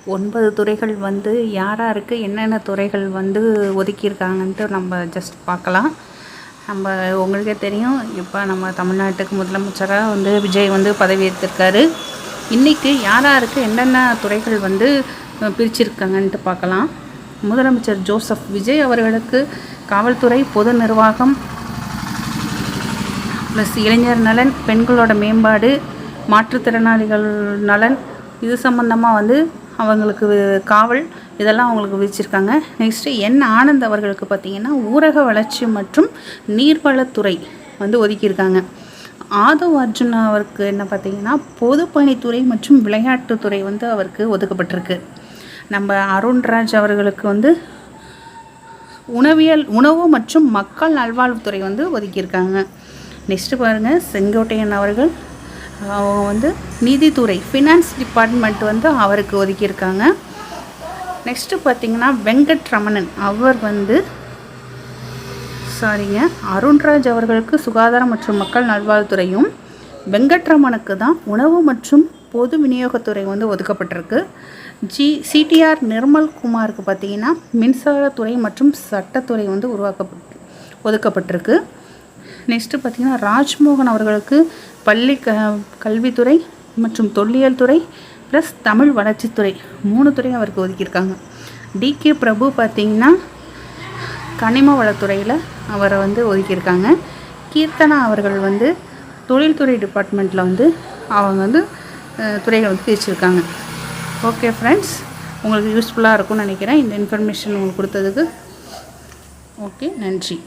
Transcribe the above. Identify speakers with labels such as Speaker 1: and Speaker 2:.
Speaker 1: 9 துறைகள் வந்து யாராருக்கு என்னென்ன துறைகள் வந்து ஒதுக்கியிருக்காங்கன்ட்டு நம்ம ஜஸ்ட் பார்க்கலாம். நம்ம உங்களுக்கே தெரியும், இப்போ நம்ம தமிழ்நாட்டுக்கு முதலமைச்சராக வந்து விஜய் வந்து பதவியேற்றிருக்காரு. இன்றைக்கி யாராருக்கு என்னென்ன துறைகள் வந்து பிரிச்சிருக்காங்கன்ட்டு பார்க்கலாம். முதலமைச்சர் ஜோசப் விஜய் அவர்களுக்கு காவல்துறை, பொது நிர்வாகம், ப்ளஸ் இளைஞர் நலன், பெண்களோட மேம்பாடு, மாற்றுத்திறனாளிகள் நலன், இது சம்மந்தமாக வந்து அவங்களுக்கு காவல், இதெல்லாம் அவங்களுக்கு விதிச்சிருக்காங்க. நெக்ஸ்ட்டு என் ஆனந்த் அவர்களுக்கு பார்த்திங்கன்னா ஊரக வளர்ச்சி மற்றும் நீர்வளத்துறை வந்து ஒதுக்கியிருக்காங்க. ஆதவ் அர்ஜுன் அவருக்கு என்ன பார்த்திங்கன்னா பொதுப்பணித்துறை மற்றும் விளையாட்டுத்துறை வந்து அவருக்கு ஒதுக்கப்பட்டிருக்கு. நம்ம அருண்ராஜ் அவர்களுக்கு வந்து உணவு மற்றும் மக்கள் நல்வாழ்வுத்துறை வந்து ஒதுக்கியிருக்காங்க. நெக்ஸ்ட்டு பாருங்கள், செங்கோட்டையன் அவர்கள் அவங்க வந்து நீதித்துறை, ஃபினான்ஸ் டிபார்ட்மெண்ட் வந்து அவருக்கு ஒதுக்கியிருக்காங்க. நெக்ஸ்ட்டு பார்த்திங்கன்னா வெங்கட்ரமணன் அவர் வந்து அருண்ராஜ் அவர்களுக்கு சுகாதாரம் மற்றும் மக்கள் நல்வாழ்வுத்துறையும், வெங்கட்ரமனுக்கு தான் உணவு மற்றும் பொது விநியோகத்துறை வந்து ஒதுக்கப்பட்டிருக்கு. சிடிஆர் நிர்மல்குமாருக்கு பார்த்திங்கன்னா மின்சாரத்துறை மற்றும் சட்டத்துறை வந்து ஒதுக்கப்பட்டிருக்கு. நெக்ஸ்ட்டு பார்த்திங்கன்னா ராஜ்மோகன் அவர்களுக்கு பள்ளி கல்வித்துறை மற்றும் தொல்லியல் துறை ப்ளஸ் தமிழ் வளர்ச்சித்துறை 3 துறை அவருக்கு ஒதுக்கியிருக்காங்க. டிகே பிரபு பார்த்திங்கன்னா கனிம வளத்துறையில் அவரை வந்து ஒதுக்கியிருக்காங்க. கீர்த்தனா அவர்கள் வந்து தொழில்துறை டிபார்ட்மெண்ட்டில் வந்து அவங்க வந்து துறைகளை வந்து பிரிச்சிருக்காங்க. ஓகே ஃப்ரெண்ட்ஸ், உங்களுக்கு யூஸ்ஃபுல்லாக இருக்கும்னு நினைக்கிறேன் இந்த இன்ஃபர்மேஷன் உங்களுக்கு கொடுத்ததுக்கு. ஓகே, நன்றி.